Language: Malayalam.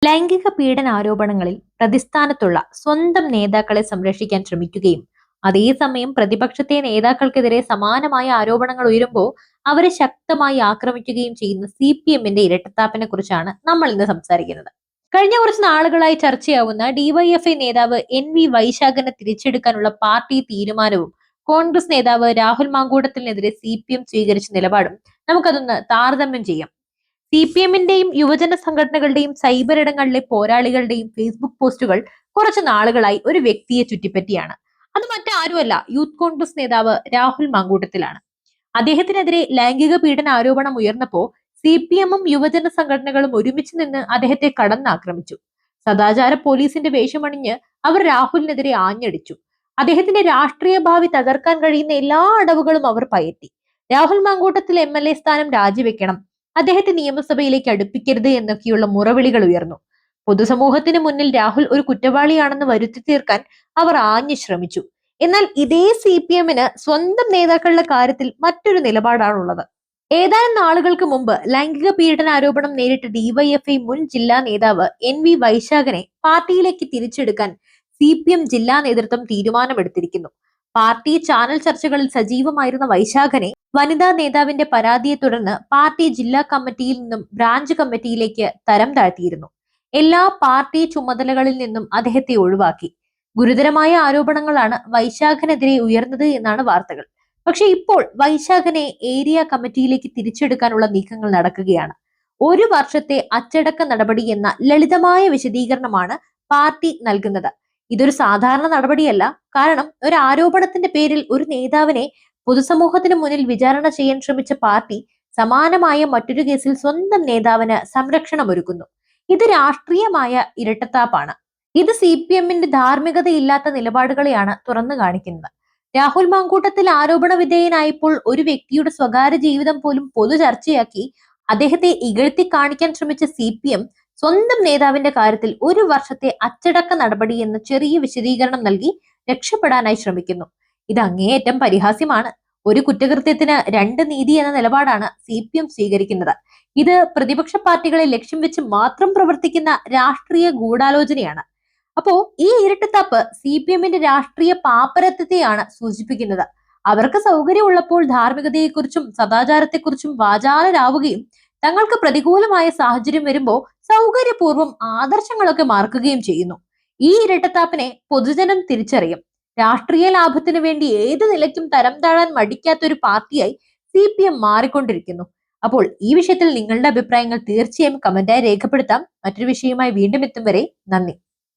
ലൈംഗിക പീഡന ആരോപണങ്ങളിൽ പ്രതിസ്ഥാനത്തുള്ള സ്വന്തം നേതാക്കളെ സംരക്ഷിക്കാൻ ശ്രമിക്കുകയും അതേസമയം പ്രതിപക്ഷത്തെ നേതാക്കൾക്കെതിരെ സമാനമായ ആരോപണങ്ങൾ ഉയരുമ്പോൾ അവരെ ശക്തമായി ആക്രമിക്കുകയും ചെയ്യുന്ന CPM-ന്റെ ഇരട്ടത്താപ്പിനെ കുറിച്ചാണ് നമ്മൾ ഇന്ന് സംസാരിക്കുന്നത്. കഴിഞ്ഞ കുറച്ച് നാളുകളായി ചർച്ചയാവുന്ന DYFI നേതാവ് NV വൈശാഖനെ തിരിച്ചെടുക്കാനുള്ള പാർട്ടി തീരുമാനവും കോൺഗ്രസ് നേതാവ് രാഹുൽ മാങ്കൂട്ടത്തിനെതിരെ CPM സ്വീകരിച്ച നിലപാടും നമുക്കതൊന്ന് താരതമ്യം ചെയ്യാം. CPM-ന്റെയും യുവജന സംഘടനകളുടെയും സൈബർ ഇടങ്ങളിലെ പോരാളികളുടെയും ഫേസ്ബുക്ക് പോസ്റ്റുകൾ കുറച്ച് നാളുകളായി ഒരു വ്യക്തിയെ ചുറ്റിപ്പറ്റിയാണ്. അത് മറ്റാരുമല്ല, യൂത്ത് കോൺഗ്രസ് നേതാവ് രാഹുൽ മാങ്കൂട്ടത്തിലാണ്. അദ്ദേഹത്തിനെതിരെ ലൈംഗിക പീഡന ആരോപണം ഉയർന്നപ്പോ CPM-ഉം യുവജന സംഘടനകളും ഒരുമിച്ച് നിന്ന് അദ്ദേഹത്തെ കടന്നാക്രമിച്ചു. സദാചാര പോലീസിന്റെ വേഷമണിഞ്ഞ് അവർ രാഹുലിനെതിരെ ആഞ്ഞടിച്ചു. അദ്ദേഹത്തിന്റെ രാഷ്ട്രീയ ഭാവി തകർക്കാൻ കഴിയുന്ന എല്ലാ അടവുകളും അവർ പയറ്റി. രാഹുൽ മാങ്കൂട്ടത്തിൽ MLA സ്ഥാനം രാജിവെക്കണം, അദ്ദേഹത്തെ നിയമസഭയിലേക്ക് അടുപ്പിക്കരുത് എന്നൊക്കെയുള്ള മുറവിളികൾ ഉയർന്നു. പൊതുസമൂഹത്തിന് മുന്നിൽ രാഹുൽ ഒരു കുറ്റവാളിയാണെന്ന് വരുത്തി തീർക്കാൻ അവർ ആഞ്ഞു ശ്രമിച്ചു. എന്നാൽ ഇതേ CPM-ന് സ്വന്തം നേതാക്കളുടെ കാര്യത്തിൽ മറ്റൊരു നിലപാടാണുള്ളത്. ഏതാനും നാളുകൾക്ക് മുമ്പ് ലൈംഗിക പീഡന ആരോപണം നേരിട്ട DYFI മുൻ ജില്ലാ നേതാവ് NV വൈശാഖനെ പാർട്ടിയിലേക്ക് തിരിച്ചെടുക്കാൻ CPM ജില്ലാ നേതൃത്വം തീരുമാനമെടുത്തിരിക്കുന്നു. പാർട്ടി ചാനൽ ചർച്ചകളിൽ സജീവമായിരുന്ന വൈശാഖനെ വനിതാ നേതാവിന്റെ പരാതിയെ തുടർന്ന് പാർട്ടി ജില്ലാ കമ്മിറ്റിയിൽ നിന്നും ബ്രാഞ്ച് കമ്മിറ്റിയിലേക്ക് തരം താഴ്ത്തിയിരുന്നു. എല്ലാ പാർട്ടി ചുമതലകളിൽ നിന്നും അദ്ദേഹത്തെ ഒഴിവാക്കി. ഗുരുതരമായ ആരോപണങ്ങളാണ് വൈശാഖനെതിരെ ഉയർന്നത് എന്നാണ് വാർത്തകൾ. പക്ഷെ ഇപ്പോൾ വൈശാഖനെ ഏരിയ കമ്മിറ്റിയിലേക്ക് തിരിച്ചെടുക്കാനുള്ള നീക്കങ്ങൾ നടക്കുകയാണ്. ഒരു വർഷത്തെ അച്ചടക്ക നടപടി എന്ന ലളിതമായ വിശദീകരണമാണ് പാർട്ടി നൽകുന്നത്. ഇതൊരു സാധാരണ നടപടിയല്ല. കാരണം ഒരു ആരോപണത്തിന്റെ പേരിൽ ഒരു നേതാവിനെ പൊതുസമൂഹത്തിന് മുന്നിൽ വിചാരണ ചെയ്യാൻ ശ്രമിച്ച പാർട്ടി സമാനമായ മറ്റൊരു കേസിൽ സ്വന്തം നേതാവിന് സംരക്ഷണം ഒരുക്കുന്നു. ഇത് രാഷ്ട്രീയമായ ഇരട്ടത്താപ്പാണ്. ഇത് CPM-ന്റെ ധാർമ്മികതയില്ലാത്ത നിലപാടുകളെയാണ് തുറന്നു കാണിക്കുന്നത്. രാഹുൽ മാങ്കൂട്ടത്തിൽ ആരോപണ വിധേയനായപ്പോൾ ഒരു വ്യക്തിയുടെ സ്വകാര്യ ജീവിതം പോലും പൊതു ചർച്ചയാക്കി അദ്ദേഹത്തെ ഇകഴ്ത്തി കാണിക്കാൻ ശ്രമിച്ച CPM സ്വന്തം നേതാവിന്റെ കാര്യത്തിൽ ഒരു വർഷത്തെ അച്ചടക്ക നടപടി എന്ന ചെറിയ വിശദീകരണം നൽകി രക്ഷപ്പെടാനായി ശ്രമിക്കുന്നു. ഇത് അങ്ങേയറ്റം പരിഹാസ്യമാണ്. ഒരു കുറ്റകൃത്യത്തിന് രണ്ട് നീതി എന്ന നിലപാടാണ് CPM സ്വീകരിക്കുന്നത്. ഇത് പ്രതിപക്ഷ പാർട്ടികളെ ലക്ഷ്യം വെച്ച് മാത്രം പ്രവർത്തിക്കുന്ന രാഷ്ട്രീയ ഗൂഢാലോചനയാണ്. അപ്പോ ഈ ഇരട്ടത്താപ്പ് CPM-ന്റെ രാഷ്ട്രീയ പാപ്പരത്വത്തെയാണ് സൂചിപ്പിക്കുന്നത്. അവർക്ക് സൗകര്യമുള്ളപ്പോൾ ധാർമ്മികതയെക്കുറിച്ചും സദാചാരത്തെക്കുറിച്ചും വാചാലരാവുകയും തങ്ങൾക്ക് പ്രതികൂലമായ സാഹചര്യം വരുമ്പോൾ സൗകര്യപൂർവ്വം ആദർശങ്ങളൊക്കെ മാർക്കുകയും ചെയ്യുന്നു. ഈ ഇരട്ടത്താപ്പിനെ പൊതുജനം തിരിച്ചറിയും. രാഷ്ട്രീയ ലാഭത്തിന് വേണ്ടി ഏത് നിലയ്ക്കും തരം താഴാൻ മടിക്കാത്ത ഒരു പാർട്ടിയായി CPM മാറിക്കൊണ്ടിരിക്കുന്നു. അപ്പോൾ ഈ വിഷയത്തിൽ നിങ്ങളുടെ അഭിപ്രായങ്ങൾ തീർച്ചയായും കമന്റായി രേഖപ്പെടുത്താം. മറ്റൊരു വിഷയവുമായി വീണ്ടും എത്തും വരെ നന്ദി.